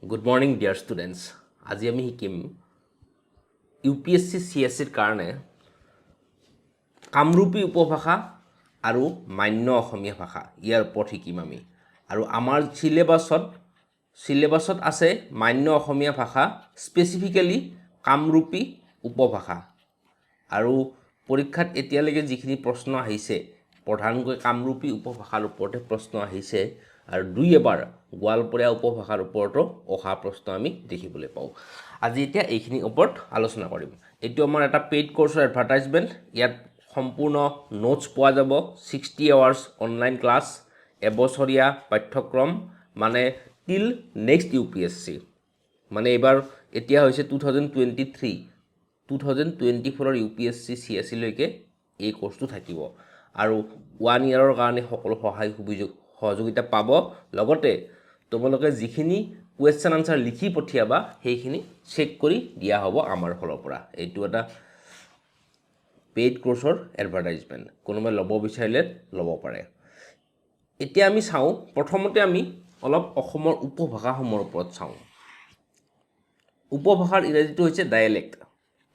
Good morning, dear students. আজি আমি শিকিম UPSC-CSE কাৰণে কামৰূপী উপভাষা আৰু মান্য অসমীয়া ভাষা ইয়াৰ ওপৰত শিকিম আমি আৰু আমাৰ সিলেবাছত আছে মান্য অসমীয়া ভাষা স্পেসিফিক্যালি কামৰূপী উপভাষা আৰু পৰীক্ষাত এতিয়ালৈকে যিখিনি প্ৰশ্ন আহিছে প্ৰধানকৈ কামৰূপী উপভাষাৰ ওপৰতে প্ৰশ্ন আহিছে আৰু দুই এবাৰ গোৱালপৰীয়া উপভাষাৰ ওপৰতো অহা প্ৰশ্ন আমি দেখিবলৈ পাওঁ আজি এতিয়া এইখিনি ওপৰত আলোচনা কৰিম এটো আমাৰ এটা পেইড কোৰ্সৰ এডভাৰটাইজমেন্ট ইয়াত সম্পূৰ্ণ নোটস পোৱা যাব 60 আৱাৰ্স অনলাইন ক্লাছ এবছৰীয়া পাঠ্যক্ৰম মানে টিল নেক্সট UPSC মানে এবাৰ এতিয়া হৈছে 2023 2024 UPSC-CSE লৈকে এই কোৰ্সটো থাকিব আৰু 1 ইয়াৰৰ কাৰণে সকলো সহায় সহযোগিতা পাব লগতে তোমালোকে যিখিনি কোৱেশ্চন আনসাৰ লিখি পঠিয়াবা সেইখিনি চেক কৰি দিয়া হ'ব আমাৰ ফালৰ পৰা এইটো এটা পেইড কোৰ্সৰ এডভাৰটাইজমেন্ট কোনোবাই ল'ব বিচাৰিলে ল'ব পাৰে এতিয়া আমি চাওঁ প্ৰথমতে আমি অলপ অসমৰ উপভাষাসমূহৰ ওপৰত চাওঁ উপভাষাৰ ইংৰাজীটো হৈছে ডায়ালেক্ট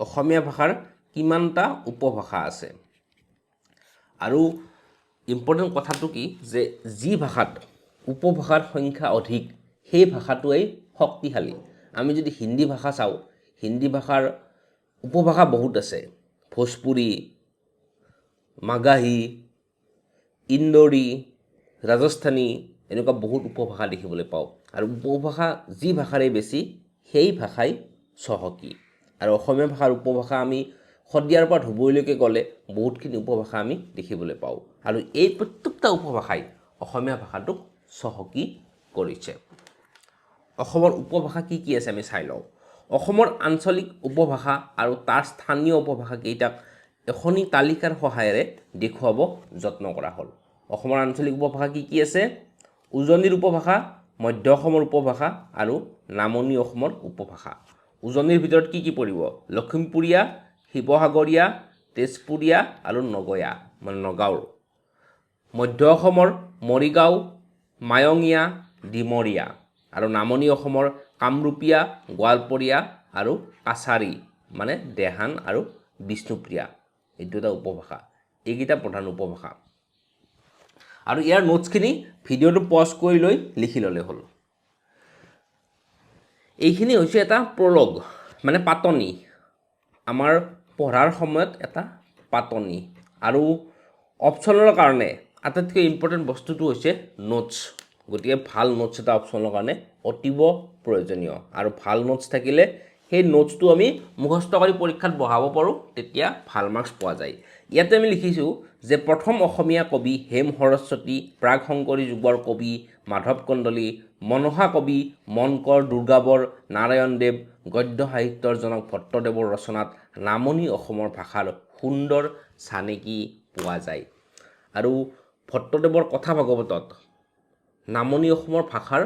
অসমীয়া ভাষাৰ কিমানটা উপভাষা আছে আৰু ইম্পৰ্টেন্ট কথাটো কি যে যি ভাষাত উপভাষাৰ সংখ্যা অধিক সেই ভাষাটোই শক্তিশালী আমি যদি হিন্দী ভাষা চাওঁ হিন্দী ভাষাৰ উপভাষা বহুত আছে ভোজপুৰী মাগাহী ইন্দোৰী ৰাজস্থানী এনেকুৱা বহুত উপভাষা দেখিবলৈ পাওঁ আৰু উপভাষা যি ভাষাৰে বেছি সেই ভাষাই চহকী আৰু অসমীয়া ভাষাৰ উপভাষা আমি সদিয়াৰ পৰা ধুবুৰীলৈকে গ'লে বহুতখিনি উপভাষা আমি দেখিবলৈ পাওঁ আৰু এই প্ৰত্যেকটা উপভাষাই অসমীয়া ভাষাটোক চহকী কৰিছে অসমৰ উপভাষা কি আছে আমি চাই লওঁ অসমৰ আঞ্চলিক উপভাষা আৰু তাৰ স্থানীয় উপভাষা কেইটাক এখনি তালিকাৰ সহায়েৰে দেখুৱাব যত্ন কৰা হ'ল অসমৰ আঞ্চলিক উপভাষা কি আছে উজনিৰ উপভাষা মধ্য অসমৰ উপভাষা আৰু নামনি অসমৰ উপভাষা উজনিৰ ভিতৰত কি পৰিব লখিমপুৰীয়া শিৱসাগৰীয়া তেজপুৰীয়া আৰু নগয়া মানে নগাঁও মধ্য অসমৰ মৰিগাঁও মায়ঙীয়া ডিমৰীয়া আৰু নামনি অসমৰ কামৰূপীয়া গোৱালপৰীয়া আৰু কাছাৰী মানে দেহান আৰু বিষ্ণুপ্ৰিয়া এইটো এটা উপভাষা এইকেইটা প্ৰধান উপভাষা আৰু ইয়াৰ নোটছখিনি ভিডিঅটো পজ কৰি লৈ লিখি ল'লে হ'ল এইখিনি হৈছে এটা প্ৰলগ মানে পাতনি আমাৰ পঢ়াৰ সময়ত এটা পাতনি আৰু অপচনৰ কাৰণে আটাইতকৈ ইম্পৰ্টেন্ট বস্তুটো হৈছে নোটছ গতিকে ভাল নোটছ এটা অপচনৰ কাৰণে অতিব প্ৰয়োজনীয় আৰু ভাল নোটছ থাকিলে সেই নোটছটো আমি মুখস্থ কৰি পৰীক্ষাত বহাব পাৰোঁ তেতিয়া ভাল মাৰ্কছ পোৱা যায় ইয়াতে আমি লিখিছোঁ যে প্ৰথম অসমীয়া কবি হেম সৰস্বতী প্ৰাগ শংকৰী যুগৰ কবি মাধৱ কন্দলী মনসা কবি মনকৰ দুৰ্গাবৰ নাৰায়ণদেৱ গদ্য সাহিত্যৰ জনক ভট্টদেৱৰ ৰচনাত নামনি অসমৰ ভাষাৰ সুন্দৰ চানেকি পোৱা যায় আৰু ভট্টদেৱৰ কথা ভাগৱতত নামনি অসমৰ ভাষাৰ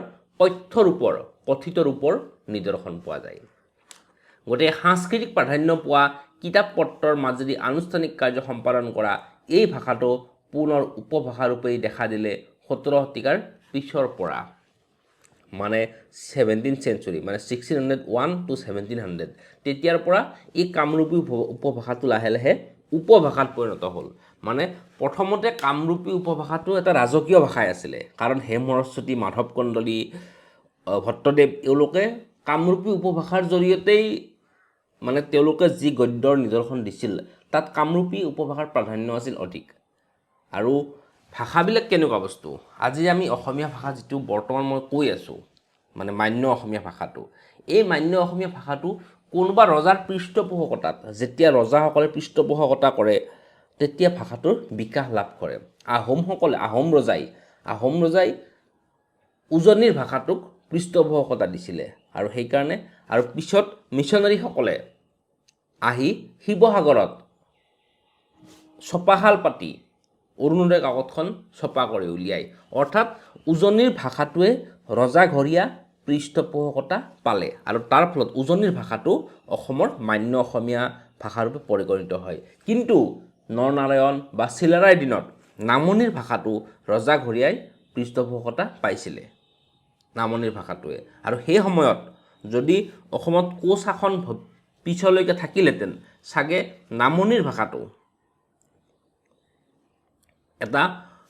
কথিত ৰূপৰ নিদৰ্শন পোৱা যায় গতিকে সাংস্কৃতিক প্ৰাধান্য পোৱা কিতাপ পত্ৰৰ মাজেদি আনুষ্ঠানিক কাৰ্য সম্পাদন কৰা এই ভাষাটো পুনৰ উপভাষা ৰূপে দেখা দিলে 17 শতিকাৰ পিছৰ পৰা মানে 17th century মানে 1601 to 1700 তেতিয়াৰ পৰা এই কামৰূপী উপভাষাটো লাহে লাহে উপভাষাত পৰিণত হ'ল মানে প্ৰথমতে কামৰূপী উপভাষাটো এটা ৰাজকীয় ভাষাই আছিলে কাৰণ হেম সৰস্বতী মাধৱ কন্দলী ভট্টদেৱ এওঁলোকে কামৰূপী উপভাষাৰ জৰিয়তেই মানে তেওঁলোকে যি গদ্যৰ নিদৰ্শন দিছিল তাত কামৰূপী উপভাষাৰ প্ৰাধান্য আছিল অধিক আৰু ভাষাবিলাক কেনেকুৱা বস্তু আজি আমি অসমীয়া ভাষা যিটো বৰ্তমান মই কৈ আছো মানে মান্য অসমীয়া ভাষাটো এই মান্য অসমীয়া ভাষাটো কোনোবা ৰজাৰ পৃষ্ঠপোষকতাত যেতিয়া ৰজাসকলে পৃষ্ঠপোষকতা কৰে তেতিয়া ভাষাটোৰ বিকাশ লাভ কৰে আহোম ৰজাই উজনিৰ ভাষাটোক পৃষ্ঠপোষকতা দিছিলে আৰু সেই কাৰণে আৰু পিছত মিছনাৰীসকলে আহি শিৱসাগৰত ছপাশাল পাতি অৰুণোদয় কাকতখন ছপা কৰি উলিয়ায় অৰ্থাৎ উজনিৰ ভাষাটোৱে ৰজাঘৰীয়া পৃষ্ঠপোষকতা পালে আৰু তাৰ ফলত উজনিৰ ভাষাটো অসমৰ মান্য অসমীয়া ভাষাৰূপে পৰিগণিত হয় কিন্তু নৰনাৰায়ণ বা চিলাৰায়ৰ দিনত নামনিৰ ভাষাটো ৰজাঘৰীয়াই পৃষ্ঠপোষকতা পাইছিলে নামনিৰ ভাষাটোৱে আৰু সেই সময়ত যদি অসমত কোচ শাসন পিছলৈকে থাকিলেতেন সাগে নামনিৰ ভাষাটো এটা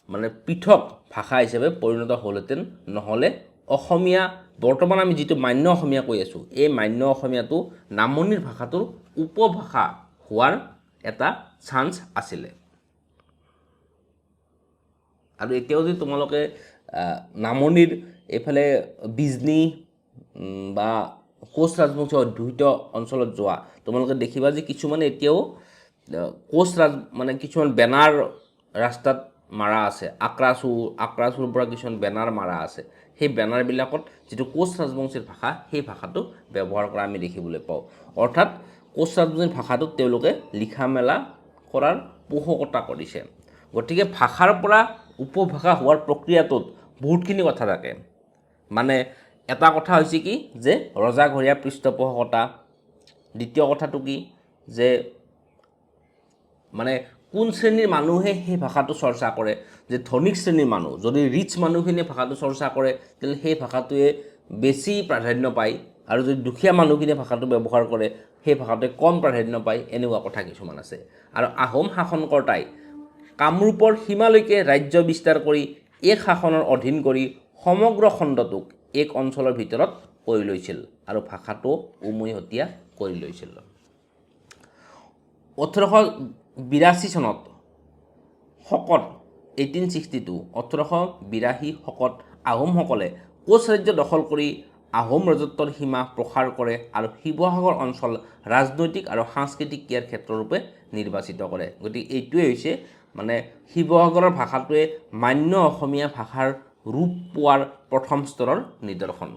মানে পৃথক ভাষা হিচাপে পৰিণত হ'লহেঁতেন নহ'লে অসমীয়া বৰ্তমান আমি যিটো মান্য অসমীয়া কৈ আছোঁ এই মান্য অসমীয়াটো নামনিৰ ভাষাটোৰ উপভাষা হোৱাৰ এটা চান্স আছিলে আৰু এতিয়াও যদি তোমালোকে নামনিৰ এইফালে বিজনী বা কোচ ৰাজবংশী অধ্যুষিত অঞ্চলত যোৱা তোমালোকে দেখিবা যে কিছুমানে এতিয়াও কোচ মানে কিছুমান বেনাৰ ৰাস্তাত মাৰা আছে আক্ৰাচুৰ পৰা কিছুমান বেনাৰ মাৰা আছে সেই বেনাৰবিলাকত যিটো কোচ ৰাজবংশীৰ ভাষা সেই ভাষাটো ব্যৱহাৰ কৰা আমি দেখিবলৈ পাওঁ অৰ্থাৎ কোচ ৰাজবংশীৰ ভাষাটোক তেওঁলোকে লিখা মেলা কৰাৰ পোষকতা কৰিছে গতিকে ভাষাৰ পৰা উপভাষা হোৱাৰ প্ৰক্ৰিয়াটোত বহুতখিনি কথা থাকে মানে এটা কথা হৈছে কি যে ৰজাঘৰীয়া পৃষ্ঠপোষকতা দ্বিতীয় কথাটো কি যে মানে কোন শ্ৰেণীৰ মানুহে সেই ভাষাটো চৰ্চা কৰে যে ধনিক শ্ৰেণীৰ মানুহ যদি ৰিচ মানুহখিনিয়ে ভাষাটো চৰ্চা কৰে তেতিয়াহ'লে সেই ভাষাটোৱে বেছি প্ৰাধান্য পায় আৰু যদি দুখীয়া মানুহখিনিয়ে ভাষাটো ব্যৱহাৰ কৰে সেই ভাষাটোৱে কম প্ৰাধান্য পায় এনেকুৱা কথা কিছুমান আছে আৰু আহোম শাসনকৰ্তাই কামৰূপৰ সীমালৈকে ৰাজ্য বিস্তাৰ কৰি এক শাসনৰ অধীন কৰি সমগ্ৰ খণ্ডটোক এক অঞ্চলৰ ভিতৰত কৰি লৈছিল আৰু ভাষাটো উমৈহতীয়া কৰি লৈছিল 1882 চনত শকত 1882 শকত আহোমসকলে কোচ ৰাজ্য দখল কৰি আহোম ৰাজত্বৰ সীমা প্ৰসাৰ কৰে আৰু শিৱসাগৰ অঞ্চল ৰাজনৈতিক আৰু সাংস্কৃতিক ক্ৰিয়াৰ ক্ষেত্ৰৰূপে নিৰ্বাচিত কৰে গতিকে এইটোৱে হৈছে মানে শিৱসাগৰৰ ভাষাটোৱে মান্য অসমীয়া ভাষাৰ ৰূপ পোৱাৰ প্ৰথম স্তৰৰ নিদৰ্শন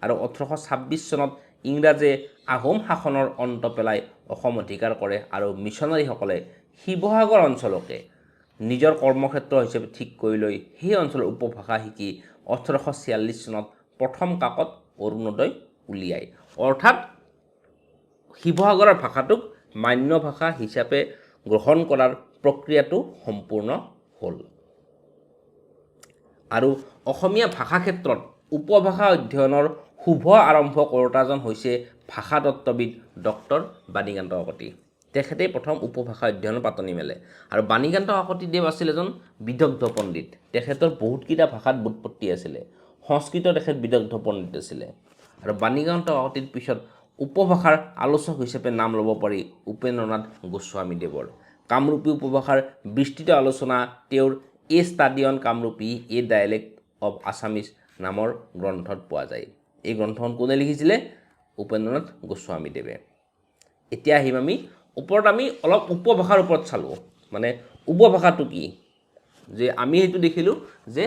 আৰু 1826 চনত ইংৰাজে আহোম শাসনৰ অন্ত পেলাই অসম অধিকাৰ কৰে আৰু মিছনাৰীসকলে শিৱসাগৰ অঞ্চলকে নিজৰ কৰ্মক্ষেত্ৰ হিচাপে ঠিক কৰি লৈ সেই অঞ্চলৰ উপভাষা শিকি 1846 চনত প্ৰথম কাকত অৰুণোদয় উলিয়ায় অৰ্থাৎ শিৱসাগৰৰ ভাষাটোক মান্য ভাষা হিচাপে গ্ৰহণ কৰাৰ প্ৰক্ৰিয়াটো সম্পূৰ্ণ হ'ল আৰু অসমীয়া ভাষা ক্ষেত্ৰত উপভাষা অধ্যয়নৰ শুভ আৰম্ভ কৰোঁতাজন হৈছে ভাষাতত্ত্ববিদ ডক্টৰ বাণীকান্ত কাকতি তেখেতে প্ৰথম উপভাষা অধ্যয়নৰ পাতনি মেলে আৰু বাণীকান্ত কাকতিদেৱ আছিল এজন বিদগ্ধ পণ্ডিত তেখেতৰ বহুতকেইটা ভাষাত বুৎপত্তি আছিলে সংস্কৃত তেখেত বিদগ্ধ পণ্ডিত আছিলে আৰু বাণীকান্ত কাকতিৰ পিছত উপভাষাৰ আলোচক হিচাপে নাম ল'ব পাৰি উপেন্দ্ৰনাথ গোস্বামীদেৱৰ কামৰূপী উপভাষাৰ বিস্তৃত আলোচনা তেওঁৰ a study on Kamrupi a dialect of Assamese নামৰ গ্ৰন্থত পোৱা যায় এই গ্ৰন্থখন কোনে লিখিছিলে উপেন্দ্ৰনাথ গোস্বামীদেৱে এতিয়া আহিম আমি ওপৰত আমি অলপ উপভাষাৰ ওপৰত চালোঁ মানে উপভাষাটো কি যে আমি এইটো দেখিলোঁ যে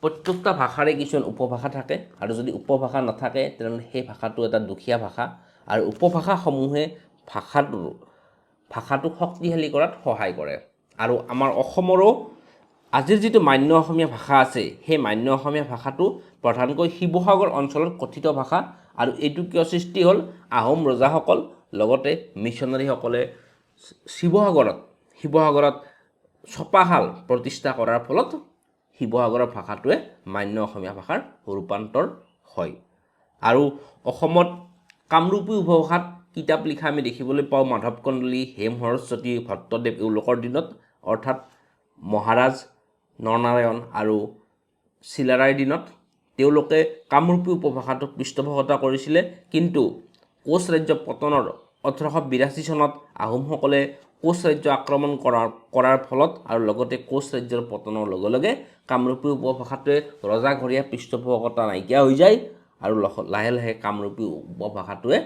প্ৰত্যেকটা ভাষাৰে কিছুমান উপভাষা থাকে আৰু যদি উপভাষা নাথাকে তেতিয়াহ'লে সেই ভাষাটো এটা দুখীয়া ভাষা আৰু উপভাষাসমূহে ভাষাটোক শক্তিশালী কৰাত সহায় কৰে আৰু আমাৰ অসমৰো আজিৰ যিটো মান্য অসমীয়া ভাষা আছে সেই মান্য অসমীয়া ভাষাটো প্ৰধানকৈ শিৱসাগৰ অঞ্চলত কথিত ভাষা আৰু এইটো কিয় সৃষ্টি হ'ল আহোম ৰজাসকল লগতে মিছনাৰীসকলে শিৱসাগৰত ছপাশাল প্ৰতিষ্ঠা কৰাৰ ফলত শিৱসাগৰৰ ভাষাটোৱে মান্য অসমীয়া ভাষাৰ ৰূপান্তৰ হয় আৰু অসমত কামৰূপী উপভাষাত কিতাপ লিখা আমি দেখিবলৈ পাওঁ মাধৱ কন্দলী হেম সৰস্বতী ভট্টদেৱ এওঁলোকৰ দিনত অৰ্থাৎ মহাৰাজ নৰনাৰায়ণ আৰু চিলাৰায়ৰ দিনত তেওঁলোকে কামৰূপী উপভাষাটোক পৃষ্ঠপোষকতা কৰিছিলে কিন্তু কোচ ৰাজ্য পতনৰ 1882 চনত আহোমসকলে কোচ ৰাজ্য আক্ৰমণ কৰাৰ ফলত আৰু লগতে কোচ ৰাজ্যৰ পতনৰ লগে লগে কামৰূপী উপভাষাটোৱে ৰজাঘৰীয়া পৃষ্ঠপোষকতা নাইকিয়া হৈ যায় আৰু লাহে লাহে কামৰূপী উপভাষাটোৱে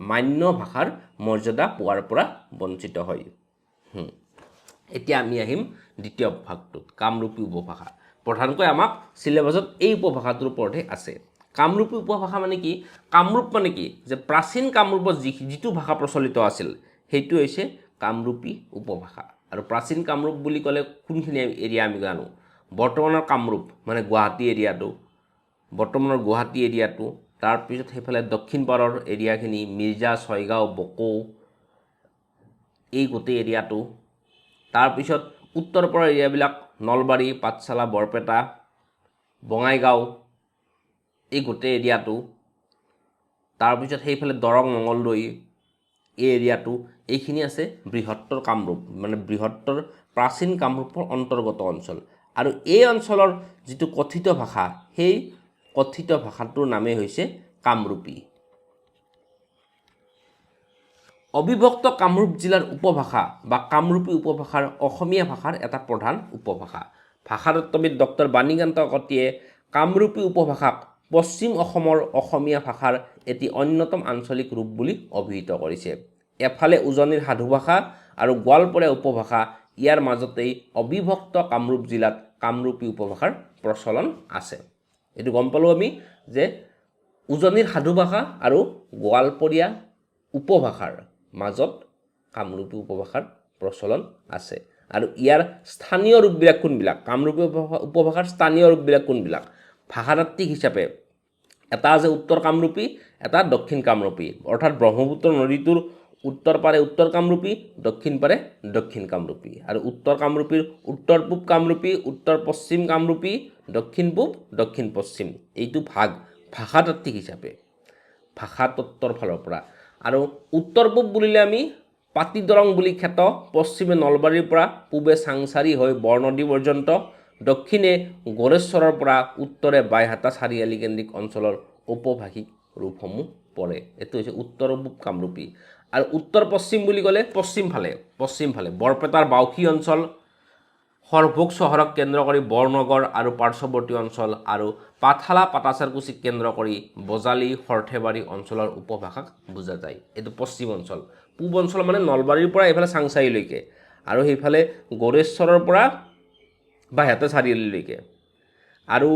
মান্য ভাষাৰ মৰ্যাদা পোৱাৰ পৰা বঞ্চিত হয় এতিয়া আমি আহিম দ্বিতীয় ভাগটোত কামৰূপী উপভাষা প্ৰধানকৈ আমাক সিলেবাছত এই উপভাষাটোৰ ওপৰতে আছে কামৰূপী উপভাষা মানে কি কামৰূপ মানে কি যে প্ৰাচীন কামৰূপত যিটো ভাষা প্ৰচলিত আছিল সেইটো হৈছে কামৰূপী উপভাষা আৰু প্ৰাচীন কামৰূপ বুলি ক'লে কোনখিনি এৰিয়া আমি জানো বৰ্তমানৰ কামৰূপ মানে গুৱাহাটী এৰিয়াটো তাৰপিছত সেইফালে দক্ষিণ পাৰৰ এৰিয়াখিনি মিৰ্জা ছয়গাঁও বকো এই গোটেই এৰিয়াটো তাৰপিছত উত্তৰ পাৰৰ এৰিয়াবিলাক নলবাৰী পাঠশালা বৰপেটা বঙাইগাঁও এই গোটেই এৰিয়াটো তাৰপিছত সেইফালে দৰং মঙলদৈ এই এৰিয়াটো এইখিনি আছে বৃহত্তৰ কামৰূপ মানে বৃহত্তৰ প্ৰাচীন কামৰূপৰ অন্তৰ্গত অঞ্চল আৰু এই অঞ্চলৰ যিটো কথিত ভাষা সেই কথিত ভাষাটোৰ নামেই হৈছে কামৰূপী অবিভক্ত কামৰূপ জিলাৰ উপভাষা বা কামৰূপী উপভাষাৰ অসমীয়া ভাষাৰ এটা প্ৰধান উপভাষা ভাষাতত্ত্ববিদ ডক্টৰ বাণীকান্ত কাকতিয়ে কামৰূপী উপভাষাক পশ্চিম অসমৰ অসমীয়া ভাষাৰ এটি অন্যতম আঞ্চলিক ৰূপ বুলি অভিহিত কৰিছে এফালে উজনিৰ সাধু ভাষা আৰু গোৱালপৰীয়া উপভাষা ইয়াৰ মাজতেই অবিভক্ত কামৰূপ জিলাত কামৰূপী উপভাষাৰ প্ৰচলন আছে এটো গম পালো আমি যে উজনিৰ সাধু ভাষা আৰু গোৱালপৰীয়া উপভাষাৰ মাজত কামৰূপী উপভাষাৰ প্ৰচলন আছে আৰু ইয়াৰ স্থানীয় ৰূপবিলাক কোনবিলাক কামৰূপী উপভাষাৰ স্থানীয় ৰূপবিলাক কোনবিলাক ভাষাতাত্ত্বিক হিচাপে এটা আছে উত্তৰ কামৰূপী এটা দক্ষিণ কামৰূপী অৰ্থাৎ ব্ৰহ্মপুত্ৰ নদীটোৰ উত্তৰ পাৰে উত্তৰ কামৰূপী দক্ষিণ পাৰে দক্ষিণ কামৰূপী আৰু উত্তৰ কামৰূপীৰ উত্তৰ পূব কামৰূপী উত্তৰ পশ্চিম কামৰূপী দক্ষিণ পূব দক্ষিণ পশ্চিম এইটো ভাগ ভাষাতাত্ত্বিক হিচাপে ভাষাতত্ত্বৰ ফালৰ পৰা আৰু উত্তৰ পূব বুলিলে আমি পাতিদৰং বুলি খ্যাত পশ্চিমে নলবাৰীৰ পৰা পূবে চাংচাৰী হৈ বৰনদী পৰ্যন্ত দক্ষিণে গড়েশ্বৰৰ পৰা উত্তৰে বাইহাটা চাৰিআলি কেন্দ্ৰিক অঞ্চলৰ উপভাষিক ৰূপসমূহ পৰে এটো হৈছে উত্তৰ পূব কামৰূপী আৰু উত্তৰ পশ্চিম বুলি ক'লে পশ্চিম ফালে বৰপেটাৰ বাউসী অঞ্চল সৰভোগ চহৰক কেন্দ্ৰ কৰি বৰনগৰ আৰু পাৰ্শ্বৱৰ্তী অঞ্চল আৰু পাঠালা পাটাচাৰকুচিক কেন্দ্ৰ কৰি বজালী সৰ্থেবাৰী অঞ্চলৰ উপভাষাক বুজা যায় এটো পশ্চিম অঞ্চল পূব অঞ্চল মানে নলবাৰীৰ পৰা এইফালে চাংচাৰীলৈকে আৰু সেইফালে গড়েশ্বৰৰ পৰা বাইহাটা চাৰিআলিলৈকে আৰু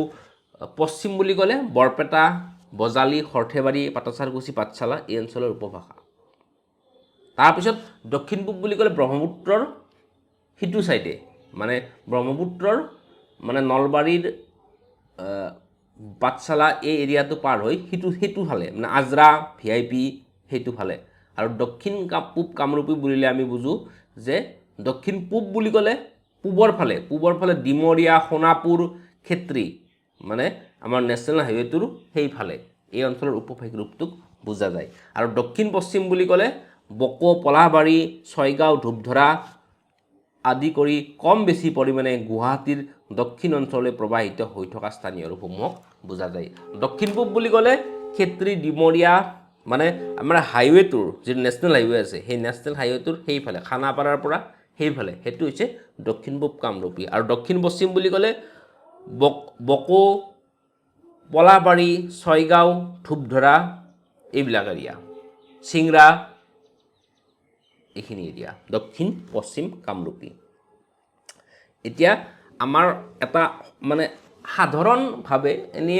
পশ্চিম বুলি ক'লে বৰপেটা বজালী সৰ্থেবাৰী পাটাচাৰকুচি পাঠশালা এই অঞ্চলৰ উপভাষা তাৰপিছত দক্ষিণ পূব বুলি ক'লে ব্ৰহ্মপুত্ৰৰ সিটো সাইডে মানে ব্ৰহ্মপুত্ৰৰ মানে নলবাৰীৰ পাঠশালা এই এৰিয়াটো পাৰ হৈ সিটো ফালে মানে আজৰা ভিআইপি সেইটো ফালে আৰু দক্ষিণ পূব কামৰূপী বুলিলে আমি বুজো যে দক্ষিণ পূব বুলি ক'লে পূবৰ ফালে ডিমৰীয়া সোণাপুৰ ক্ষেত্ৰী মানে আমাৰ নেশ্যনেল হাইৱেটোৰ সেইফালে এই অঞ্চলৰ উপভাষিক ৰূপটোক বুজা যায় আৰু দক্ষিণ পশ্চিম বুলি ক'লে বকো পলাহবাৰী ছয়গাঁও ধূপধৰা আদি কৰি কম বেছি পৰিমাণে গুৱাহাটীৰ দক্ষিণ অঞ্চললৈ প্ৰবাহিত হৈ থকা স্থানীয় ৰূপসমূহক বুজা যায় দক্ষিণ পূব বুলি ক'লে ক্ষেত্ৰী ডিমৰীয়া মানে আমাৰ হাইৱেটোৰ যে নেশ্যনেল হাইৱে আছে সেই নেশ্যনেল হাইৱেটোৰ সেইফালে খানাপাৰাৰ পৰা সেইফালে সেইটো হৈছে দক্ষিণ পূব কামৰূপী আৰু দক্ষিণ পশ্চিম বুলি ক'লে বকো পলাহবাৰী ছয়গাঁও ধূপধৰা এইবিলাক এৰিয়া চিংৰা এইখিনি এৰিয়া দক্ষিণ পশ্চিম কামৰূপী এতিয়া আমাৰ এটা মানে সাধাৰণভাৱে এনে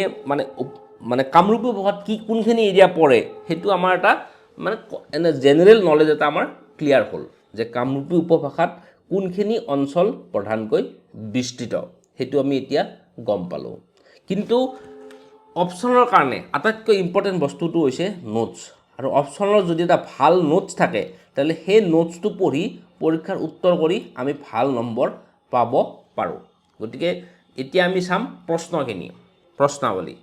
মানে কামৰূপী ভাষাত কি কোনখিনি এৰিয়া পৰে সেইটো আমাৰ এটা মানে এনে জেনেৰেল নলেজ এটা আমাৰ ক্লিয়াৰ হ'ল যে কামৰূপী উপভাষাত কোনখিনি অঞ্চল প্ৰধানকৈ বিস্তৃত সেইটো আমি এতিয়া গম পালোঁ কিন্তু অপশ্যনৰ কাৰণে আটাইতকৈ ইম্পৰ্টেণ্ট বস্তুটো হৈছে নোটছ আৰু অপশ্যনৰ যদি এটা ভাল নোটছ থাকে তাহলে সেই নোটছটো পঢ়ি পৰীক্ষাৰ উত্তৰ কৰি আমি ভাল নম্বৰ পাব পাৰোঁ গতিকে এতিয়া আমি চাম প্ৰশ্নাৱলী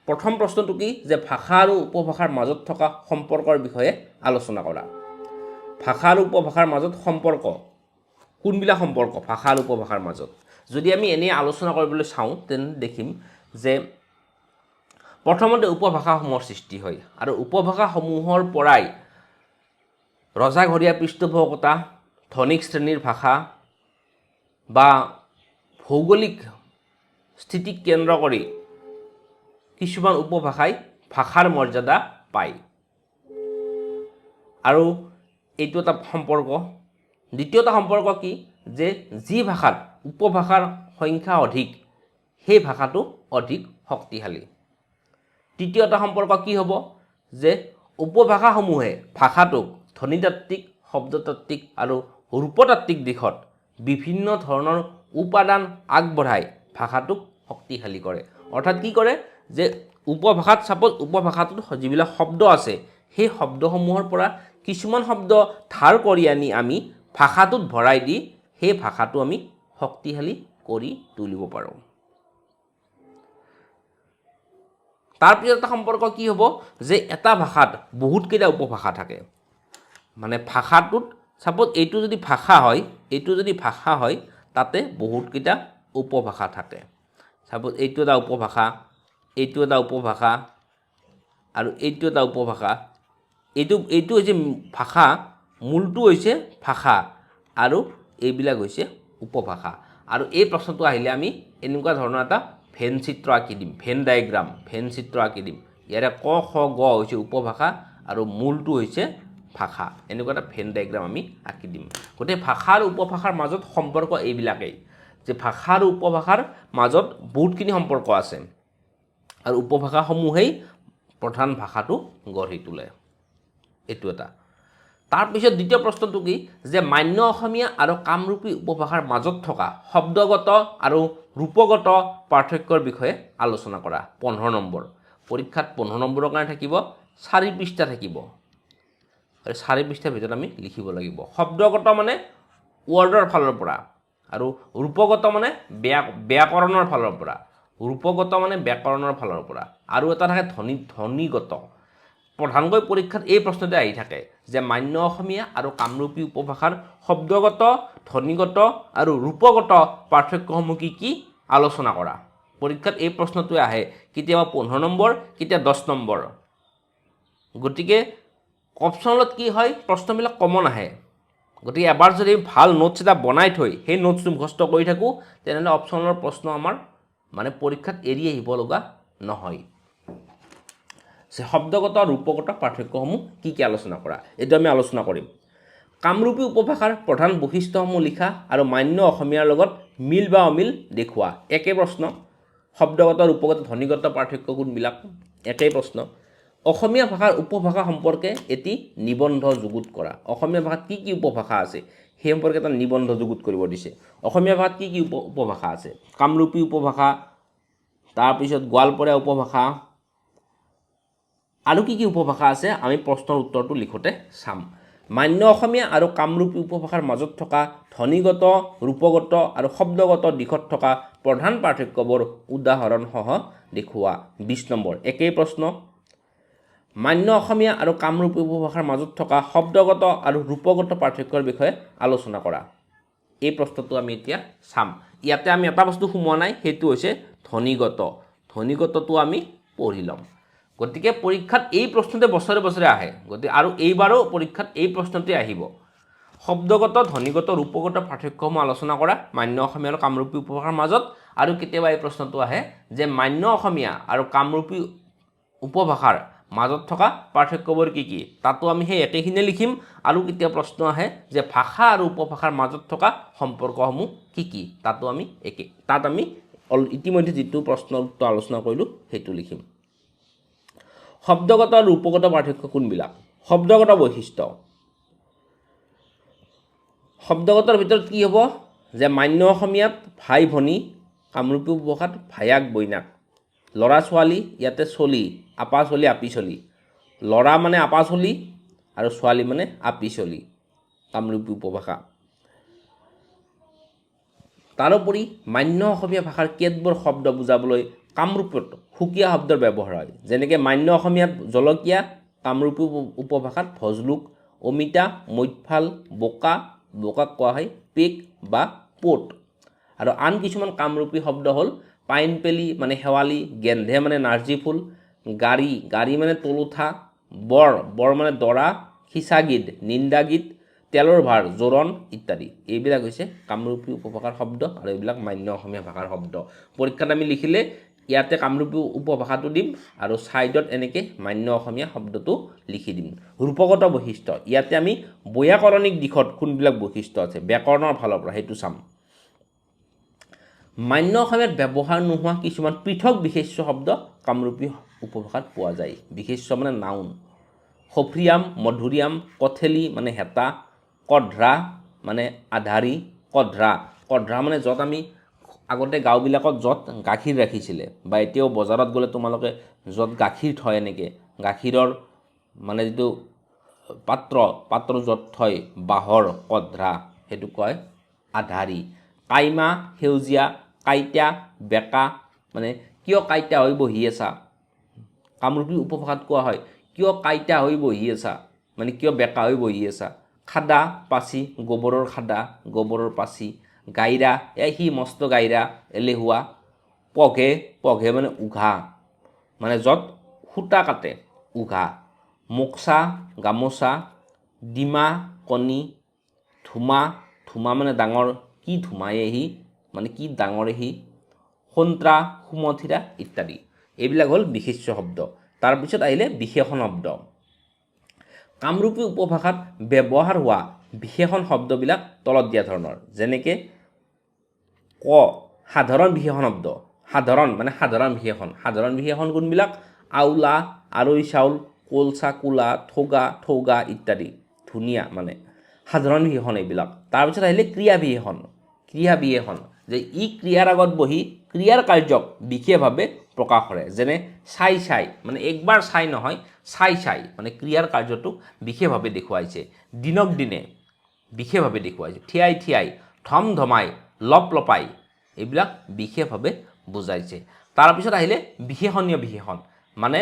প্ৰথম প্ৰশ্নটো কি যে ভাষা আৰু উপভাষাৰ মাজত থকা সম্পৰ্কৰ বিষয়ে আলোচনা কৰা ভাষা আৰু উপভাষাৰ মাজত সম্পৰ্ক কোনবিলাক সম্পৰ্ক ভাষা আৰু উপভাষাৰ মাজত যদি আমি এনে আলোচনা কৰিবলৈ চাওঁ তেন্তে দেখিম যে প্ৰথমতে উপভাষাসমূহৰ সৃষ্টি হয় আৰু উপভাষাসমূহৰ পৰাই ৰজাঘৰীয়া পৃষ্ঠপোষকতা ধনিক শ্ৰেণীৰ ভাষা বা ভৌগোলিক স্থিতিক কেন্দ্ৰ কৰি কিছুমান উপভাষাই ভাষাৰ মৰ্যাদা পায় আৰু এইটো এটা সম্পৰ্ক দ্বিতীয়টা সম্পৰ্ক কি যে যি ভাষাত উপভাষাৰ সংখ্যা অধিক সেই ভাষাটো অধিক শক্তিশালী তৃতীয়টা সম্পৰ্ক কি হ'ব যে উপভাষাসমূহে ভাষাটোক ধ্বনিতাত্ত্বিক শব্দতাত্ত্বিক আৰু ৰূপতাত্ত্বিক দিশত বিভিন্ন ধৰণৰ উপাদান আগবঢ়াই ভাষাটোক শক্তিশালী কৰে অৰ্থাৎ কি কৰে যে উপভাষাত সাপোজ উপভাষাটোত যিবিলাক শব্দ আছে সেই শব্দসমূহৰ পৰা কিছুমান শব্দ ধাৰ কৰি আনি আমি ভাষাটোত ভৰাই দি সেই ভাষাটো আমি শক্তিশালী কৰি তুলিব পাৰোঁ তাৰ পিছত এটা সম্পৰ্ক কি হ'ব যে এটা ভাষাত বহুত কেইটা উপভাষা থাকে মানে ভাষাটোত সাপোজ এইটো যদি ভাষা হয় তাতে বহুত কেইটা উপভাষা থাকে সাপোজ এইটো এটা উপভাষা আৰু এইটো এটা উপভাষা এইটো হৈছে ভাষা মূলটো হৈছে ভাষা আৰু এইবিলাক হৈছে উপভাষা আৰু এই প্ৰশ্নটো আহিলে আমি এনেকুৱা ধৰণৰ এটা ভেন চিত্ৰ আঁকি দিম ভেন চিত্ৰ আঁকি দিম ইয়াৰে ক খ গ হৈছে উপভাষা আৰু মূলটো হৈছে ভাষা এনেকুৱা এটা ভেন ডায়াগ্ৰাম আমি আঁকি দিম গতে ভাষা আৰু উপভাষাৰ মাজত সম্পৰ্ক এইবিলাকেই যে ভাষা আৰু উপভাষাৰ মাজত বহুতখিনি সম্পৰ্ক আছে আৰু উপভাষাসমূহেই প্ৰধান ভাষাটো গঢ়ি তোলে এইটো এটা তাৰ পিছত দ্বিতীয় প্ৰশ্নটো কি যে মান্য অসমীয়া আৰু কামৰূপী উপভাষাৰ মাজত থকা শব্দগত আৰু ৰূপগত পাৰ্থক্যৰ বিষয়ে আলোচনা কৰা 15 নম্বৰ পৰীক্ষাত 15 নম্বৰৰ কাৰণে থাকিব 4 পৃষ্ঠা থাকিব আৰু 4 পৃষ্ঠাৰ ভিতৰত আমি লিখিব লাগিব শব্দগত মানে ৱৰ্ডৰ ফালৰ পৰা আৰু ৰূপগত মানে ব্যাকৰণৰ ফালৰ পৰা আৰু এটা থাকে ধ্বনিগত প্ৰধানকৈ পৰীক্ষাত এই প্ৰশ্নতে আহি থাকে যে মান্য অসমীয়া আৰু কামৰূপী উপভাষাৰ শব্দগত ধ্বনিগত আৰু ৰূপগত পাৰ্থক্যসমূহ কি আলোচনা কৰা পৰীক্ষাত এই প্ৰশ্নটোৱে আহে কেতিয়াবা 15 নম্বৰ কেতিয়া 10 নম্বৰ গতিকে অপচনত কি হয় প্ৰশ্নবিলাক কমন আহে গতিকে এবাৰ যদি ভাল নোটছ এটা বনাই থৈ সেই নোটছটো মুখস্থ কৰি থাকোঁ তেনেহ'লে অপচনৰ প্ৰশ্ন আমাৰ মানে পৰীক্ষাত এৰি আহিব লগা নহয় শব্দগত ৰূপগত পাৰ্থক্যসমূহ কি আলোচনা কৰা এইটো আমি আলোচনা কৰিম কামৰূপী উপভাষাৰ প্ৰধান বৈশিষ্ট্যসমূহ লিখা আৰু মান্য অসমীয়াৰ লগত মিল বা অমিল দেখুওৱা একে প্ৰশ্ন শব্দগত ৰূপগত ধ্বনিগত পাৰ্থক্য কোনবিলাক একেই প্ৰশ্ন অসমীয়া ভাষাৰ উপভাষা সম্পৰ্কে এটি নিবন্ধ যুগুত কৰা অসমীয়া ভাষাত কি উপভাষা আছে সেই সম্পৰ্কে এটা নিবন্ধ যুগুত কৰিব দিছে অসমীয়া ভাষাত কি উপভাষা আছে কামৰূপী উপভাষা তাৰ পিছত গোৱালপৰীয়া উপভাষা আৰু কি উপভাষা আছে আমি প্ৰশ্নৰ উত্তৰটো লিখোতে চাম মান্য অসমীয়া আৰু কামৰূপী উপভাষাৰ মাজত থকা ধ্বনিগত ৰূপগত আৰু শব্দগত দিশত থকা প্ৰধান পাৰ্থক্যবোৰ উদাহৰণসহ দেখুওৱা 20 নম্বৰ একেই প্ৰশ্ন মান্য অসমীয়া আৰু কামৰূপী উপভাষাৰ মাজত থকা শব্দগত আৰু ৰূপগত পাৰ্থক্যৰ বিষয়ে আলোচনা কৰা এই প্ৰশ্নটো আমি এতিয়া চাম ইয়াতে আমি এটা বস্তু সোমোৱা নাই সেইটো হৈছে ধ্বনিগতটো আমি পঢ়ি ল'ম গতিকে পৰীক্ষাত এই প্ৰশ্নতে বছৰে আহে গতিকে আৰু এইবাৰো পৰীক্ষাত এই প্ৰশ্নতে আহিব শব্দগত ধ্বনিগত ৰূপগত পাৰ্থক্যসমূহ আলোচনা কৰা মান্য অসমীয়া আৰু কামৰূপী উপভাষাৰ মাজত আৰু কেতিয়াবা এই প্ৰশ্নটো আহে যে মান্য অসমীয়া আৰু কামৰূপী উপভাষাৰ মাজত থকা পাৰ্থক্যবোৰ কি তাতো আমি সেই একেখিনিয়ে লিখিম আৰু কেতিয়া প্ৰশ্ন আহে যে ভাষা আৰু উপভাষাৰ মাজত থকা সম্পৰ্কসমূহ কি তাতো আমি তাত আমি ইতিমধ্যে যিটো প্ৰশ্নৰ উত্তৰ আলোচনা কৰিলোঁ সেইটো লিখিম শব্দগত আৰু ৰূপগত পাৰ্থক্য কোনবিলাক শব্দগত বৈশিষ্ট্য শব্দগতৰ ভিতৰত কি হ'ব যে মান্য অসমীয়াত ভাই ভনী কামৰূপী উপভাষাত ভায়াক বৈনাক ল'ৰা ছোৱালী ইয়াতে চলি আপা চলি আপি চলি ল'ৰা মানে আপা চলি আৰু ছোৱালী মানে আপি চলি কামৰূপী উপভাষা তাৰোপৰি মান্য অসমীয়া ভাষাৰ কেতবোৰ শব্দ বুজাবলৈ কামৰূপত সুকীয়া শব্দৰ ব্যৱহাৰ হয় যেনেকৈ মান্য অসমীয়াত জলকীয়া কামৰূপী উপভাষাত ভজলুক অমিতা মৈফাল বোকাক কোৱা হয় পেক বা পোট আৰু আন কিছুমান কামৰূপী শব্দ হ'ল পাইনপেলি মানে শেৱালি গেন্ধে মানে নাৰ্জী ফুল গাড়ী মানে তলুঠা বৰ মানে দৰা খিচা গীত নিন্দা গীত তেলৰ ভাৰ জোৰণ ইত্যাদি এইবিলাক হৈছে কামৰূপী উপভাষাৰ শব্দ আৰু এইবিলাক মান্য অসমীয়া ভাষাৰ শব্দ পৰীক্ষাত আমি লিখিলে ইয়াতে কামৰূপী উপভাষাটো দিম আৰু সাইডত এনেকৈ মান্য অসমীয়া শব্দটো লিখি দিম ৰূপগত বৈশিষ্ট্য ইয়াতে আমি বৈয়াকৰণিক দিশত কোনবিলাক বৈশিষ্ট্য আছে ব্যাকৰণৰ ফালৰ পৰা সেইটো চাম মান্য অসমীয়াত ব্যৱহাৰ নোহোৱা কিছুমান পৃথক বিশেষ্য শব্দ কামৰূপী উপভাষাত পোৱা যায় বিশেষ্য মানে নাউন সফ্ৰিয়াম মধুৰিয়াম কঠেলি মানে হেতা কঢ্ৰা মানে আধাৰি কঢ়্ৰা মানে য'ত আমি আগতে গাঁওবিলাকত য'ত গাখীৰ ৰাখিছিলে বা এতিয়াও বজাৰত গ'লে তোমালোকে য'ত গাখীৰ থয় এনেকৈ গাখীৰৰ মানে যিটো পাত্ৰ য'ত থয় বাঁহৰ কঢ়্ৰা সেইটো কয় আধাৰি কাইমা সেউজীয়া কাইটা বেকা মানে কিয় কাইটা হৈ বহি আছা কামৰূপী উপভাষাত কোৱা হয় কিয় কাইটা হৈ বহি আছা মানে কিয় বেকা হৈ বহি আছা খাডা পাচি গোবৰৰ খাডা গোবৰৰ পাচি গাইৰা সি মস্ত গাইৰা এলেহুৱা পঘে পঘে মানে উঘা মানে য'ত সূতা কাটে উঘা মোকচা গামোচা ডিমা কণী ধুমা ধুমা মানে ডাঙৰ কি ধুমায়ে সি মানে কি ডাঙৰে সি সন্ত্ৰা সুমথিৰা ইত্যাদি এইবিলাক হ'ল বিশেষ্য শব্দ তাৰপিছত আহিলে বিশেষণ শব্দ কামৰূপী উপভাষাত ব্যৱহাৰ হোৱা বিশেষণ শব্দবিলাক তলত দিয়া ধৰণৰ যেনেকৈ ক সাধাৰণ বিশেষণ শব্দ সাধাৰণ মানে সাধাৰণ বিশেষণ কোনবিলাক আউলা আৰৈ চাউল কলচা কোলা ঠগা ঠৌগা ইত্যাদি ধুনীয়া মানে সাধাৰণ বিশেষণ এইবিলাক তাৰপিছত আহিলে ক্ৰিয়া বিশেষণ যে ই ক্ৰিয়াৰ আগত বহি ক্ৰিয়াৰ কাৰ্যক বিশেষভাৱে প্ৰকাশ কৰে যেনে চাই মানে একবাৰ চাই নহয় চাই মানে ক্ৰিয়াৰ কাৰ্যটোক বিশেষভাৱে দেখুৱাইছে দিনক দিনে বিশেষভাৱে দেখুৱাইছে থিয়াই ধম ধমাই লপাই এইবিলাক বিশেষভাৱে বুজাইছে তাৰপিছত আহিলে বিশেষণীয় বিশেষণ মানে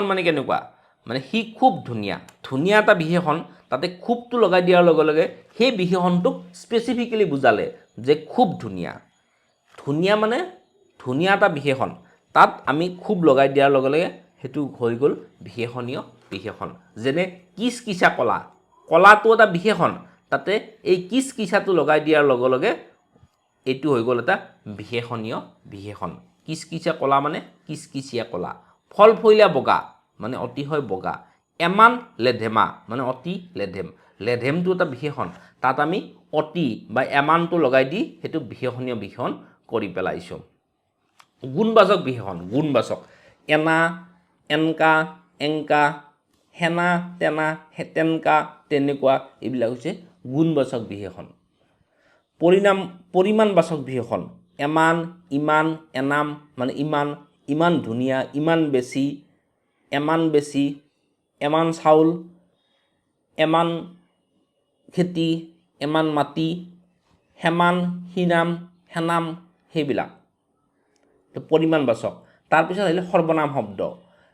মানে কেনেকুৱা মানে সি খুব ধুনীয়া এটা বিশেষণ তাতে খুবটো লগাই দিয়াৰ লগে লগে সেই বিশেষণটোক স্পেচিফিকেলি বুজালে যে খুব ধুনীয়া মানে ধুনীয়া এটা বিশেষণ তাত আমি খুব লগাই দিয়াৰ লগে লগে সেইটো হৈ গ'ল বিশেষণীয় বিশেষণ যেনে কিচকিচা কলাটো এটা বিশেষণ তাতে এই কিচকিচাটো লগাই দিয়াৰ লগে লগে এইটো হৈ গ'ল এটা বিশেষণীয় বিশেষণ কিচকিচা কলা মানে কিচকিচিয়া কলা ফলফলীয়া বগা মানে অতিশয় বগা এমান লেধেমা মানে অতি লেধেমটো এটা বিশেষণ তাত আমি অতি বা এমানটো লগাই দি সেইটো বিশেষণীয় বিশেষণ কৰি পেলাইছোঁ গুণবাচক বিশেষণ এনা এনকা এংকা হেনা তেনা হেতেনকা তেনেকুৱা এইবিলাক হৈছে গুণবাচক বিশেষণ পৰিমাণবাচক বিশেষণ এমান ইমান এনাম মানে ইমান ধুনীয়া ইমান বেছি এমান চাউল এমান খেতি এমান মাটি হেমান হিনাম হেনাম সেইবিলাক পৰিমাণবাচক তাৰপিছত আহিলে সৰ্বনাম শব্দ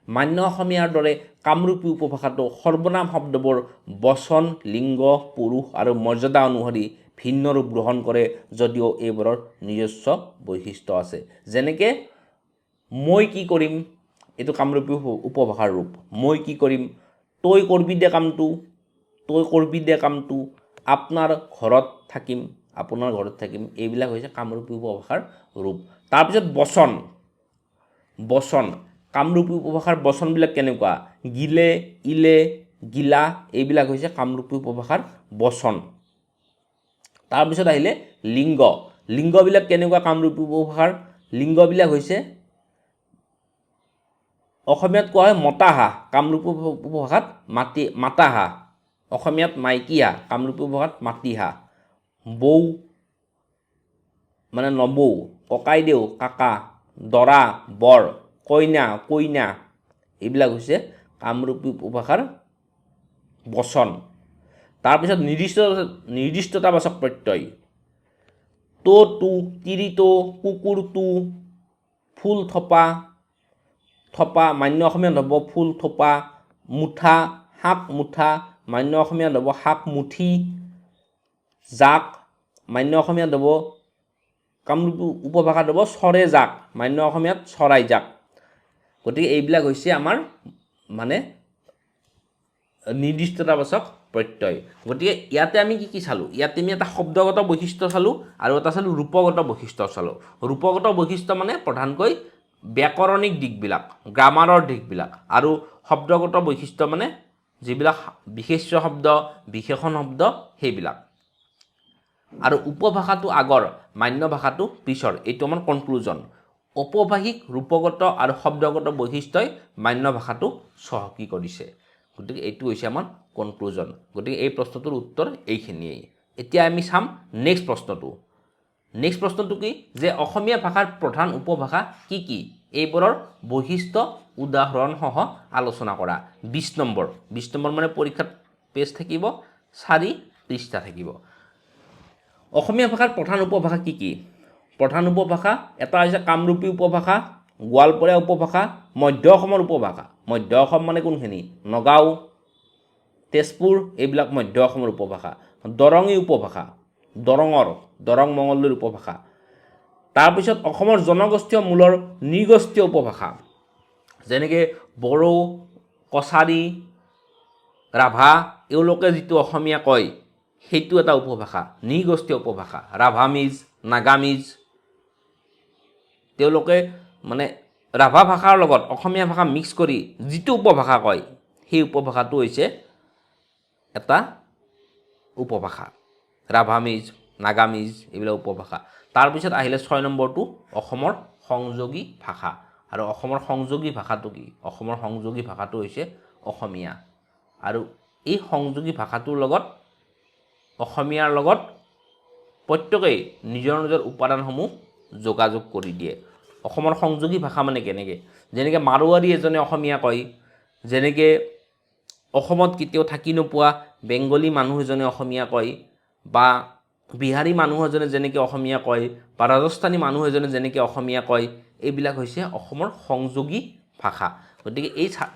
মান্য অসমীয়াৰ দৰে কামৰূপী উপভাষাটো সৰ্বনাম শব্দবোৰ বচন লিংগ পুৰুষ আৰু মৰ্যাদা অনুসৰি ভিন্ন ৰূপ গ্ৰহণ কৰে যদিও এইবোৰৰ নিজস্ব বৈশিষ্ট্য আছে যেনেকৈ মই কি কৰিম এইটো কামৰূপী উপভাষাৰ ৰূপ মই কি কৰিম তই কৰবি দে কামটো আপোনাৰ ঘৰত থাকিম এইবিলাক হৈছে কামৰূপী উপভাষাৰ ৰূপ তাৰপিছত বচন কামৰূপী উপভাষাৰ বচনবিলাক কেনেকুৱা গিলে ইলে গিলা এইবিলাক হৈছে কামৰূপী উপভাষাৰ বচন তাৰপিছত আহিলে লিংগবিলাক কেনেকুৱা কামৰূপী উপভাষাৰ লিংগবিলাক হৈছে অসমীয়াত কোৱা হয় মতা হাঁহ কামৰূপী উপভাষাত মাতা হাঁহ অসমীয়াত মাইকী হাঁহ কামৰূপী উপভাষাত মাতৃ হাঁহ বৌ মানে নবৌ ককাইদেউ কাকা দৰা বৰ কইনা এইবিলাক হৈছে কামৰূপী উপভাষাৰ বচন তাৰপিছত নিৰ্দিষ্টতাবাচক প্ৰত্যয় তো তিৰিটো কুকুৰটো ফুল থপা মান্য অসমীয়াত হ'ব ফুল থপা মুঠা শাক মুঠা মান্য অসমীয়াত হ'ব শাক মুঠি জাক মান্য অসমীয়াত হ'ব কামৰূপী উপভাষাত হ'ব চৰে জাক মান্য অসমীয়াত চৰাই জাক গতিকে এইবিলাক হৈছে আমাৰ মানে নিৰ্দিষ্টতাবাচক প্ৰত্যয় গতিকে ইয়াতে আমি কি চালোঁ ইয়াতে আমি এটা শব্দগত বৈশিষ্ট্য চালোঁ আৰু এটা চালোঁ ৰূপগত বৈশিষ্ট্য চালোঁ ৰূপগত বৈশিষ্ট্য মানে প্ৰধানকৈ ব্যাকৰণিক দিশবিলাক গ্ৰামাৰৰ দিশবিলাক আৰু শব্দগত বৈশিষ্ট্য মানে যিবিলাক বিশেষ্য শব্দ বিশেষণ শব্দ সেইবিলাক আৰু উপভাষাটো আগৰ মান্য ভাষাটো পিছৰ এইটো আমাৰ কনক্লুজন উপভাষিক ৰূপগত আৰু শব্দগত বৈশিষ্ট্যই মান্য ভাষাটো চহকী কৰিছে গতিকে এইটো হৈছে আমাৰ কনক্লুজন গতিকে এই প্ৰশ্নটোৰ উত্তৰ এইখিনিয়েই এতিয়া আমি চাম নেক্সট প্ৰশ্নটো কি যে অসমীয়া ভাষাৰ প্ৰধান উপভাষা কি এইবোৰৰ বৈশিষ্ট্য উদাহৰণসহ আলোচনা কৰা 20 নম্বৰ মানে পৰীক্ষাত পেজ থাকিব 4 পৃষ্ঠা থাকিব অসমীয়া ভাষাৰ প্ৰধান উপভাষা কি প্ৰধান উপভাষা এটা হৈছে কামৰূপী উপভাষা গোৱালপৰীয়া উপভাষা মধ্য অসমৰ উপভাষা মধ্য অসম মানে কোনখিনি নগাঁও তেজপুৰ এইবিলাক মধ্য অসমৰ উপভাষা দৰঙী উপভাষা দৰং মঙলদৈৰ উপভাষা তাৰপিছত অসমৰ জনগোষ্ঠীয় মূলৰ নৃগোষ্ঠীয় উপভাষা যেনেকৈ বড়ো কছাৰী ৰাভা এওঁলোকে যিটো অসমীয়া কয় সেইটো এটা উপভাষা নৃগোষ্ঠীয় উপভাষা ৰাভামিজ নাগামিজ তেওঁলোকে মানে ৰাভা ভাষাৰ লগত অসমীয়া ভাষা মিক্স কৰি যিটো উপভাষা কয় সেই উপভাষাটো হৈছে এটা উপভাষা ৰাভামিজ নাগামিজ এইবিলাক উপভাষা তাৰপিছত আহিলে 6 নম্বৰটো অসমৰ সংযোগী ভাষা আৰু অসমৰ সংযোগী ভাষাটো কি অসমৰ সংযোগী ভাষাটো হৈছে অসমীয়া আৰু এই সংযোগী ভাষাটোৰ লগত অসমীয়াৰ লগত প্ৰত্যেকেই নিজৰ নিজৰ উপাদানসমূহ যোগাযোগ কৰি দিয়ে অসমৰ সংযোগী ভাষা মানে কেনেকৈ যেনেকৈ মাৰোৱাৰী এজনে অসমীয়া কয় যেনেকৈ অসমত কেতিয়াও থাকি নোপোৱা বেংগলী মানুহ এজনে অসমীয়া কয় বা বিহাৰী মানুহ এজনে যেনেকৈ অসমীয়া কয় বা ৰাজস্থানী মানুহ এজনে যেনেকৈ অসমীয়া কয় এইবিলাক হৈছে অসমৰ সংযোগী ভাষা গতিকে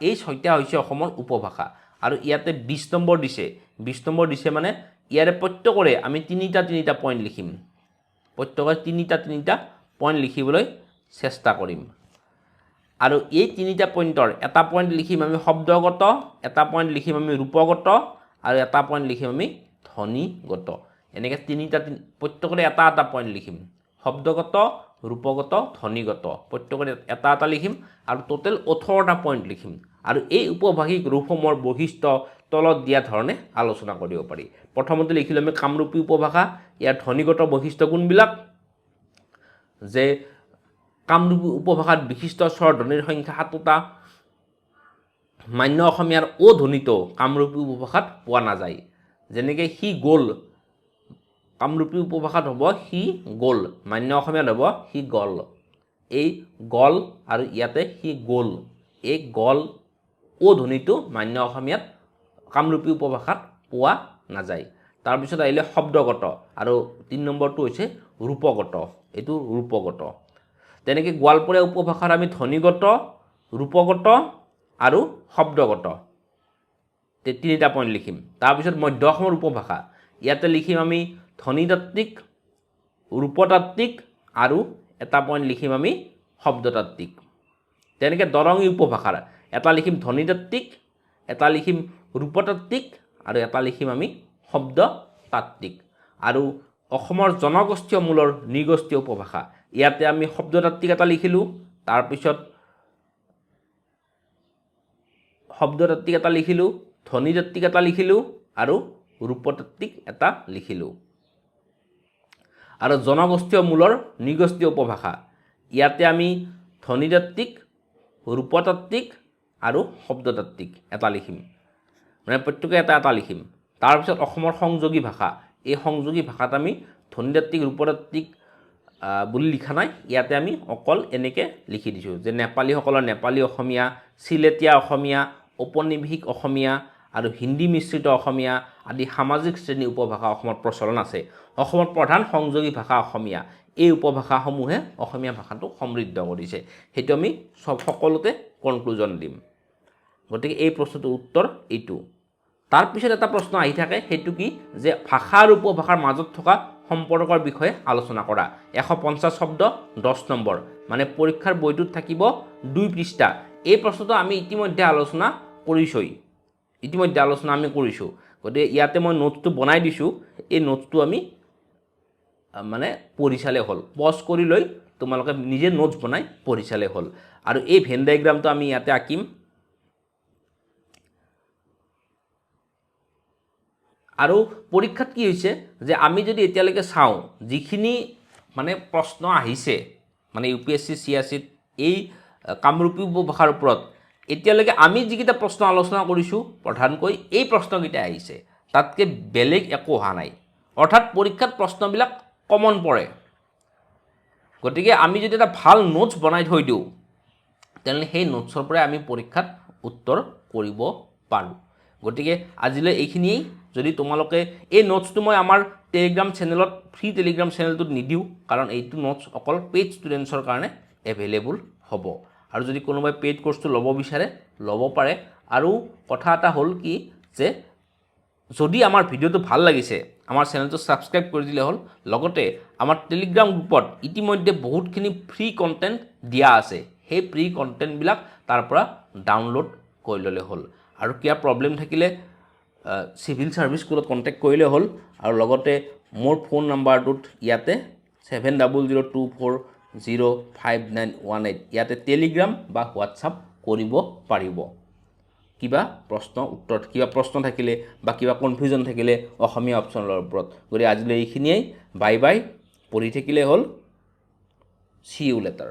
এই 6টা হৈছে অসমৰ উপভাষা আৰু ইয়াতে 20 নম্বৰ দিছে মানে ইয়াৰে প্ৰত্যেকৰে আমি তিনিটা পইণ্ট লিখিম প্ৰত্যেকৰে তিনিটা পইণ্ট লিখিবলৈ চেষ্টা কৰিম আৰু এই তিনিটা পইণ্টৰ এটা পইণ্ট লিখিম আমি শব্দগত এটা পইণ্ট লিখিম আমি ৰূপগত আৰু এটা পইণ্ট লিখিম আমি ধ্বনিগত এনেকৈ প্ৰত্যেকৰে এটা পইণ্ট লিখিম শব্দগত ৰূপগত ধ্বনিগত প্ৰত্যেকৰে এটা লিখিম আৰু টোটেল 18টা পইণ্ট লিখিম আৰু এই উপভাষিক ৰূপসমূহৰ বৈশিষ্ট্য তলত দিয়া ধৰণে আলোচনা কৰিব পাৰি প্ৰথমতে লিখিলোঁ আমি কামৰূপী উপভাষা ইয়াৰ ধ্বনিগত বৈশিষ্ট্য কোনবিলাক যে কামৰূপী উপভাষাত বিশিষ্ট স্বৰ ধ্বনিৰ সংখ্যা 7টা মান্য অসমীয়াৰ অ ধ্বনিটো কামৰূপী উপভাষাত পোৱা নাযায় যেনেকৈ সি গ'ল কামৰূপী উপভাষাত হ'ব সি গ'ল মান্য অসমীয়াত হ'ব সি গ'ল এই গ'ল আৰু ইয়াতে সি গ'ল এই গ'ল অ ধ্বনিটো মান্য অসমীয়াত কামৰূপী উপভাষাত পোৱা নাযায় তাৰপিছত আহিলে শব্দগত আৰু 3 নম্বৰটো হৈছে ৰূপগত এইটো ৰূপগত তেনেকৈ গোৱালপৰীয়া উপভাষাৰ আমি ধ্বনিগত ৰূপগত আৰু শব্দগত তিনিটা পইণ্ট লিখিম তাৰপিছত মধ্য অসমৰ উপভাষা ইয়াতে লিখিম আমি ধ্বনিতাত্ত্বিক ৰূপতাত্ত্বিক আৰু এটা পইণ্ট লিখিম আমি শব্দতাত্ত্বিক তেনেকৈ দৰঙী উপভাষাৰ এটা লিখিম ধ্বনিতাত্ত্বিক এটা লিখিম ৰূপতাত্ত্বিক আৰু এটা লিখিম আমি শব্দতাত্ত্বিক আৰু অসমৰ জনগোষ্ঠীয় মূলৰ নৃগোষ্ঠীয় উপভাষা ইয়াতে আমি শব্দতাত্ত্বিক এটা লিখিলোঁ তাৰপিছত শব্দতাত্ত্বিক এটা লিখিলোঁ ধ্বনিতাত্ত্বিক এটা লিখিলোঁ আৰু ৰূপতাত্ত্বিক এটা লিখিলোঁ আৰু জনগোষ্ঠীয় মূলৰ নৃগোষ্ঠীয় উপভাষা ইয়াতে আমি ধ্বনিতাত্ত্বিক ৰূপতাত্ত্বিক আৰু শব্দতাত্ত্বিক এটা লিখিম মানে প্ৰত্যেকে এটা লিখিম তাৰপিছত অসমৰ সংযোগী ভাষা এই সংযোগী ভাষাত আমি ধ্বনিতাত্ত্বিক ৰূপতাত্ত্বিক বুলি লিখা নাই ইয়াতে আমি অকল এনেকৈ লিখি দিছোঁ যে নেপালীসকলৰ নেপালী অসমীয়া চিলেটীয়া অসমীয়া ঔপনিৱেশিক অসমীয়া আৰু হিন্দী মিশ্ৰিত অসমীয়া আদি সামাজিক শ্ৰেণী উপভাষা অসমত প্ৰচলন আছে অসমৰ প্ৰধান সংযোগী ভাষা অসমীয়া এই উপভাষাসমূহে অসমীয়া ভাষাটো সমৃদ্ধ কৰিছে সেইটো আমি সকলোতে কনক্লুজন দিম গতিকে এই প্ৰশ্নটোৰ উত্তৰ এইটো তাৰপিছত এটা প্ৰশ্ন আহি থাকে সেইটো কি যে ভাষা আৰু উপভাষাৰ মাজত থকা সম্পৰ্কৰ বিষয়ে আলোচনা কৰা 150 শব্দ 10 নম্বৰ মানে পৰীক্ষাৰ বইটোত থাকিব 2 পৃষ্ঠা এই প্ৰশ্নটো আমি ইতিমধ্যে আলোচনা কৰিছোঁ গতিকে ইয়াতে মই নোটটো বনাই দিছোঁ এই নোটটো আমি মানে পঢ়ি চালে হ'ল পজ কৰি লৈ তোমালোকে নিজে নোটছ বনাই পঢ়ি চালে হ'ল আৰু এই ভেন ডায়াগ্ৰামটো আমি ইয়াতে আঁকিম আৰু পৰীক্ষাত কি হৈছে যে আমি যদি এতিয়ালৈকে চাওঁ যিখিনি মানে প্ৰশ্ন আহিছে মানে UPSC-CSE এই কামৰূপী উপভাষাৰ ওপৰত এতিয়ালৈকে আমি যিকেইটা প্ৰশ্ন আলোচনা কৰিছোঁ প্ৰধানকৈ এই প্ৰশ্নকেইটা আহিছে তাতকৈ বেলেগ একো অহা নাই অৰ্থাৎ পৰীক্ষাত প্ৰশ্নবিলাক কমন পৰে গতিকে আমি যদি এটা ভাল নোটছ বনাই থৈ দিওঁ তেনেহ'লে সেই নোটছৰ পৰাই আমি পৰীক্ষাত উত্তৰ কৰিব পাৰোঁ গতিকে আজিলৈ এইখিনিয়েই যদি তোমালোকে এই নোটছটো মই আমাৰ টেলিগ্ৰাম চেনেলত ফ্ৰী টেলিগ্ৰাম চেনেলটোত নিদিওঁ কাৰণ এইটো নোটছ অকল পেইড ষ্টুডেণ্টছৰ কাৰণে এভেইলেবল হ'ব আৰু যদি কোনোবাই পেইড কোৰ্সটো ল'ব বিচাৰে ল'ব পাৰে আৰু কথা এটা হ'ল কি যে যদি আমাৰ ভিডিওটো ভাল লাগিছে আমাৰ চেনেলটো সাবস্ক্ৰাইব কৰি দিলে হ'ল লগতে আমাৰ টেলিগ্ৰাম গ্ৰুপত ইতিমধ্যে বহুতখিনি ফ্ৰী কন্টেন্ট দিয়া আছে সেই ফ্ৰী কন্টেন্ট বিলাক তাৰ পৰা ডাউনলোড কৰি ল'লে হ'ল আৰু কিবা প্ৰবলেম থাকিলে সিভিল সাৰ্ভিস স্কুলত কন্টেক্ট কৰিলে হ'ল আৰু লগতে মোৰ ফোন নাম্বাৰটোত ইয়াতে 7024040918 ইয়াতে টেলিগ্ৰাম বা হোৱাটসঅ্যাপ কৰিব পাৰিব কিবা প্ৰশ্ন থাকিলে বা কিবা কনফিউজন থাকিলে অসমীয়া অপচনৰ ওপৰত গৰি আজিলৈ এইখিনিয়ে বাই বাই পঢ়ি থাকিলে হ'ল see you later